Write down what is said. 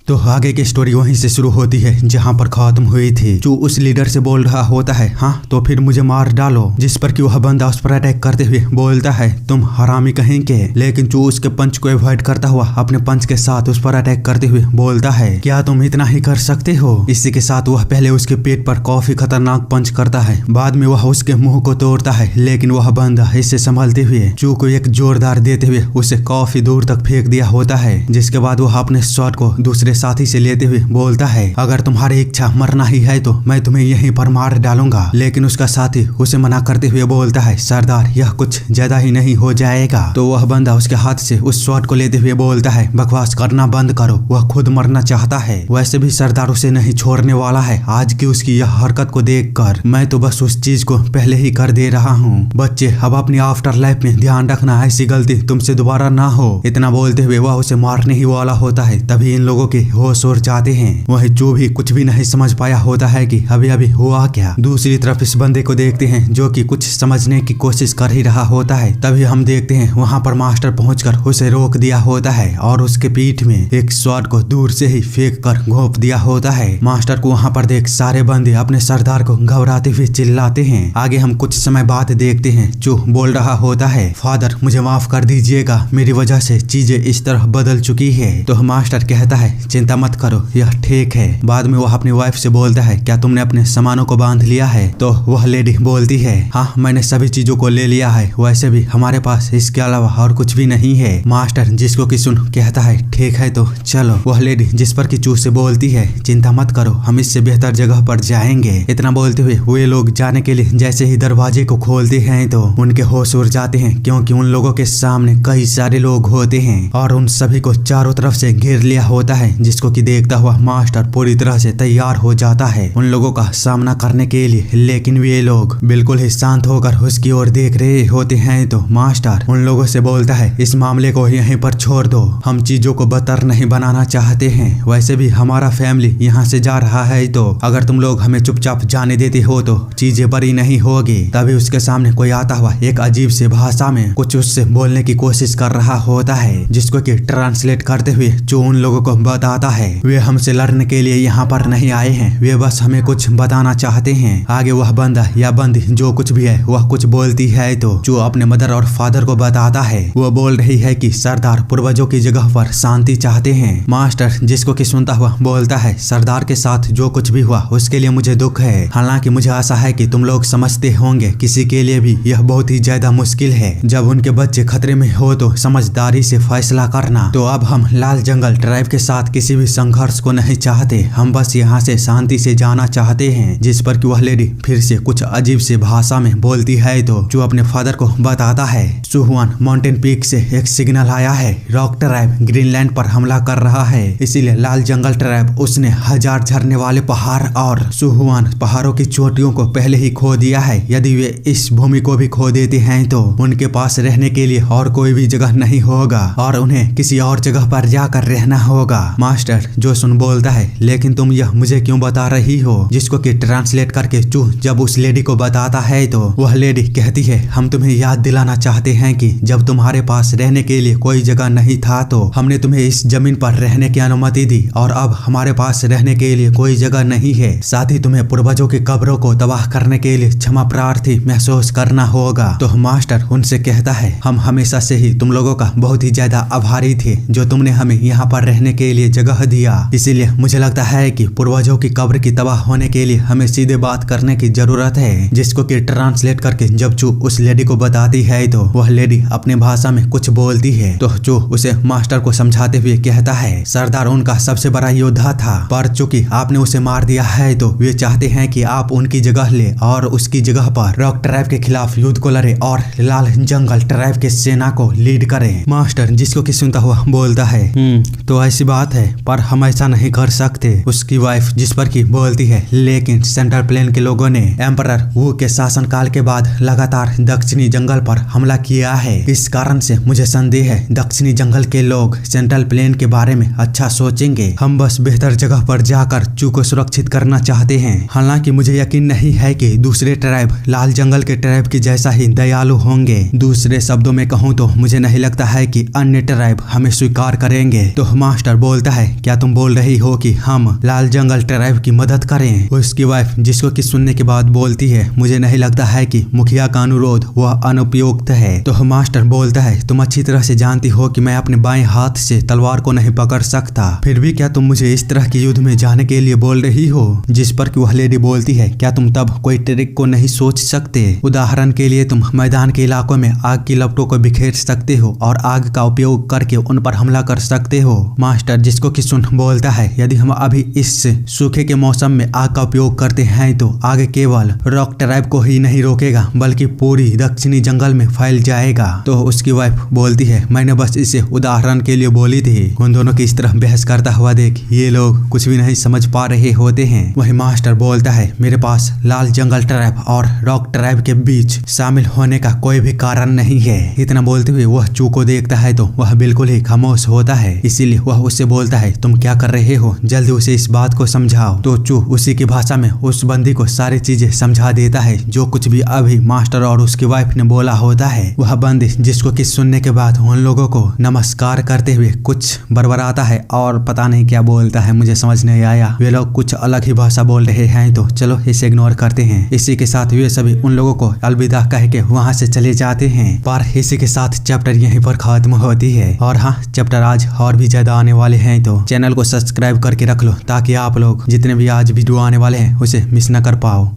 तो आगे की स्टोरी वहीं से शुरू होती है जहां पर खत्म हुई थी। जो उस लीडर से बोल रहा होता है, हाँ तो फिर मुझे मार डालो, जिस पर कि वह बंदा उस पर अटैक करते हुए बोलता है तुम हरामी कहेंगे, लेकिन जो उसके पंच को अवॉइड करता हुआ अपने पंच के साथ उस पर अटैक करते हुए बोलता है क्या तुम इतना ही कर सकते हो। इसी के साथ वह पहले उसके पेट पर काफी खतरनाक पंच करता है, बाद में वह उसके मुंह को तोड़ता है, लेकिन वह बंदा इससे संभलते हुए चू को एक जोरदार देते हुए उसे काफी दूर तक फेंक दिया होता है। जिसके बाद वह अपने शॉट को दूसरे साथी से लेते हुए बोलता है अगर तुम्हारी इच्छा मरना ही है तो मैं तुम्हें यहीं पर मार डालूंगा, लेकिन उसका साथी उसे मना करते हुए बोलता है सरदार यह कुछ ज्यादा ही नहीं हो जाएगा। तो वह बंदा उसके हाथ से उस शॉट को लेते हुए बोलता है बकवास करना बंद करो, वह खुद मरना चाहता है, वैसे भी सरदार उसे नहीं छोड़ने वाला है। आज की उसकी यह हरकत को देखकर मैं तो बस उस चीज को पहले ही कर दे रहा हूँ। बच्चे अब अपनी आफ्टर लाइफ में ध्यान रखना, ऐसी गलती तुमसे दोबारा ना हो। इतना बोलते हुए वह उसे मारने ही वाला होता है, तभी इन लोगों के होश उड़ जाते हैं। वह जो भी कुछ भी नहीं समझ पाया होता है कि अभी अभी हुआ क्या। दूसरी तरफ इस बंदे को देखते हैं जो कि कुछ समझने की कोशिश कर ही रहा होता है। तभी हम देखते हैं वहां पर मास्टर पहुंचकर उसे रोक दिया होता है और उसके पीठ में एक शॉट को दूर से ही फेंक कर घोंप दिया होता है। मास्टर को वहां पर देख सारे बंदे अपने सरदार को घबराते हुए चिल्लाते हैं। आगे हम कुछ समय बाद देखते हैं जो बोल रहा होता है फादर मुझे माफ कर दीजिएगा, मेरी वजह से चीजें इस तरह बदल चुकी है। तो मास्टर कहता है चिंता मत करो यह ठीक है। बाद में वह अपनी वाइफ से बोलता है क्या तुमने अपने सामानों को बांध लिया है। तो वह लेडी बोलती है हाँ मैंने सभी चीजों को ले लिया है, वैसे भी हमारे पास इसके अलावा और कुछ भी नहीं है। मास्टर जिसको कि सुन कहता है ठीक है तो चलो। वह लेडी जिस पर कि चू से बोलती है चिंता मत करो हम इससे बेहतर जगह पर जाएंगे। इतना बोलते हुए वे लोग जाने के लिए जैसे ही दरवाजे को खोलते हैं तो उनके होश उड़ जाते हैं, क्योंकि उन लोगों के सामने कई सारे लोग होते हैं और उन सभी को चारों तरफ से घेर लिया होता है। जिसको कि देखता हुआ मास्टर पूरी तरह से तैयार हो जाता है उन लोगों का सामना करने के लिए, लेकिन वे लोग बिल्कुल ही शांत होकर उसकी ओर देख रहे होते हैं। तो मास्टर उन लोगों से बोलता है इस मामले को यहीं पर छोड़ दो, हम चीजों को बदतर नहीं बनाना चाहते हैं, वैसे भी हमारा फैमिली यहाँ से जा रहा है, तो अगर तुम लोग हमें चुपचाप जाने देते हो तो चीजें बड़ी नहीं होगी। तभी उसके सामने कोई आता हुआ एक अजीब से भाषा में कुछ उससे बोलने की कोशिश कर रहा होता है, जिसको कि ट्रांसलेट करते हुए जो उन लोगों को बताता है वे हमसे लड़ने के लिए यहाँ पर नहीं आए हैं, वे बस हमें कुछ बताना चाहते हैं। आगे वह बंदा या बंदी जो कुछ भी है वह कुछ बोलती है तो जो अपने मदर और फादर को बताता है वो बोल रही है कि सरदार पूर्वजों की जगह पर शांति चाहते हैं। मास्टर जिसको कि सुनता हुआ बोलता है सरदार के साथ जो कुछ भी हुआ उसके लिए मुझे दुख है, हालांकि मुझे आशा है कि तुम लोग समझते होंगे किसी के लिए भी यह बहुत ही ज्यादा मुश्किल है जब उनके बच्चे खतरे में हो तो समझदारी से फैसला करना। तो अब हम लाल जंगल ट्राइब के साथ किसी भी संघर्ष को नहीं चाहते, हम बस यहाँ से शांति से जाना चाहते हैं। जिस पर कि वह लेडी फिर से कुछ अजीब से भाषा में बोलती है तो जो अपने फादर को बताता है सुहुआन माउंटेन पीक से एक सिग्नल आया है, रॉक ट्राइब ग्रीनलैंड पर हमला कर रहा है, इसीलिए लाल जंगल ट्राइब उसने 1000 झरने वाले पहाड़ और सुहुआन पहाड़ों की चोटियों को पहले ही खो दिया है। यदि वे इस भूमि को भी खो देते हैं तो उनके पास रहने के लिए और कोई भी जगह नहीं होगा और उन्हें किसी और जगह पर जाकर रहना होगा। मास्टर जो सुन बोलता है लेकिन तुम यह मुझे क्यों बता रही हो, जिसको कि ट्रांसलेट करके चू जब उस लेडी को बताता है तो वह लेडी कहती है हम तुम्हें याद दिलाना चाहते हैं कि जब तुम्हारे पास रहने के लिए कोई जगह नहीं था तो हमने तुम्हें इस जमीन पर रहने की अनुमति दी और अब हमारे पास रहने के लिए कोई जगह नहीं है। साथ ही तुम्हें पूर्वजों की कब्रों को तबाह करने के लिए क्षमा प्रार्थी महसूस करना होगा। तो मास्टर उनसे कहता है हम हमेशा से ही तुम लोगों का बहुत ही ज्यादा आभारी थे जो तुमने हमें यहाँ पर रहने के लिए जगह दिया, इसीलिए मुझे लगता है कि पूर्वजों की कब्र की तबाह होने के लिए हमें सीधे बात करने की जरूरत है। जिसको कि ट्रांसलेट करके जब चू उस लेडी को बताती है तो वह लेडी अपने भाषा में कुछ बोलती है तो चू उसे मास्टर को समझाते हुए कहता है सरदार उनका सबसे बड़ा योद्धा था, पर चूंकि आपने उसे मार दिया है तो वे चाहते हैं कि आप उनकी जगह ले और उसकी जगह पर रॉक ट्राइब के खिलाफ युद्ध को लड़े और लाल जंगल ट्राइब के सेना को लीड करे। मास्टर जिसको कि सुनता हुआ बोलता है तो ऐसी बात है पर हम ऐसा नहीं कर सकते। उसकी वाइफ जिस पर की बोलती है लेकिन सेंट्रल प्लेन के लोगों ने एम्परर वू के शासन काल के बाद लगातार दक्षिणी जंगल पर हमला किया है, इस कारण से मुझे संदेह है दक्षिणी जंगल के लोग सेंट्रल प्लेन के बारे में अच्छा सोचेंगे। हम बस बेहतर जगह पर जाकर चू को सुरक्षित करना चाहते हैं। हालांकि मुझे यकीन नहीं है कि दूसरे ट्राइब लाल जंगल के ट्राइब की जैसा ही दयालु होंगे। दूसरे शब्दों में कहूँ तो मुझे नहीं लगता है कि अन्य ट्राइब हमें स्वीकार करेंगे। तो मास्टर बोलता है क्या तुम बोल रही हो कि हम लाल जंगल ट्राइब की मदद करें? उसकी वाइफ जिसको कि सुनने के बाद बोलती है मुझे नहीं लगता है कि मुखिया का अनुरोध वह अनुपयुक्त है। तो मास्टर बोलता है तुम अच्छी तरह से जानती हो कि मैं अपने बाएं हाथ से तलवार को नहीं पकड़ सकता, फिर भी क्या तुम मुझे इस तरह के युद्ध में जाने के लिए बोल रही हो? जिस पर कि वह लेडी बोलती है क्या तुम तब कोई ट्रिक को नहीं सोच सकते? उदाहरण के लिए तुम मैदान के इलाकों में आग की लपटों को बिखेर सकते हो और आग का उपयोग करके उन पर हमला कर सकते हो। मास्टर जिसको कि सुन बोलता है यदि हम अभी इस सूखे के मौसम में आग का उपयोग करते हैं तो आग केवल रॉक ट्राइब को ही नहीं रोकेगा बल्कि पूरी दक्षिणी जंगल में फैल जाएगा। तो उसकी वाइफ बोलती है मैंने बस इसे उदाहरण के लिए बोली थी। उन दोनों की इस तरह बहस करता हुआ देख ये लोग कुछ भी नहीं समझ पा रहे होते हैं। वही मास्टर बोलता है मेरे पास लाल जंगल ट्राइब और रॉक ट्राइब के बीच शामिल होने का कोई भी कारण नहीं है। इतना बोलते हुए वह चू को देखता है तो वह बिल्कुल ही खामोश होता है, इसीलिए वह उससे बोलता है तुम क्या कर रहे हो, जल्दी उसे इस बात को समझाओ। तो चू उसी की भाषा में उस बंदी को सारी चीजें समझा देता है जो कुछ भी अभी मास्टर और उसकी वाइफ ने बोला होता है। वह बंदी जिसको कि सुनने के बाद उन लोगों को नमस्कार करते हुए कुछ बड़बड़ाता है और पता नहीं क्या बोलता है, मुझे समझ नहीं आया। वे लोग कुछ अलग ही भाषा बोल रहे हैं तो चलो इसे इग्नोर करते हैं। इसी के साथ वे सभी उन लोगों को अलविदा कह के वहाँ से चले जाते हैं। पर इसी के साथ चैप्टर यहीं पर खत्म होती है। और हाँ चैप्टर आज और भी ज्यादा आने वाले हैं तो चैनल को सब्सक्राइब करके रख लो ताकि आप लोग जितने भी आज वीडियो आने वाले हैं उसे मिस न कर पाओ।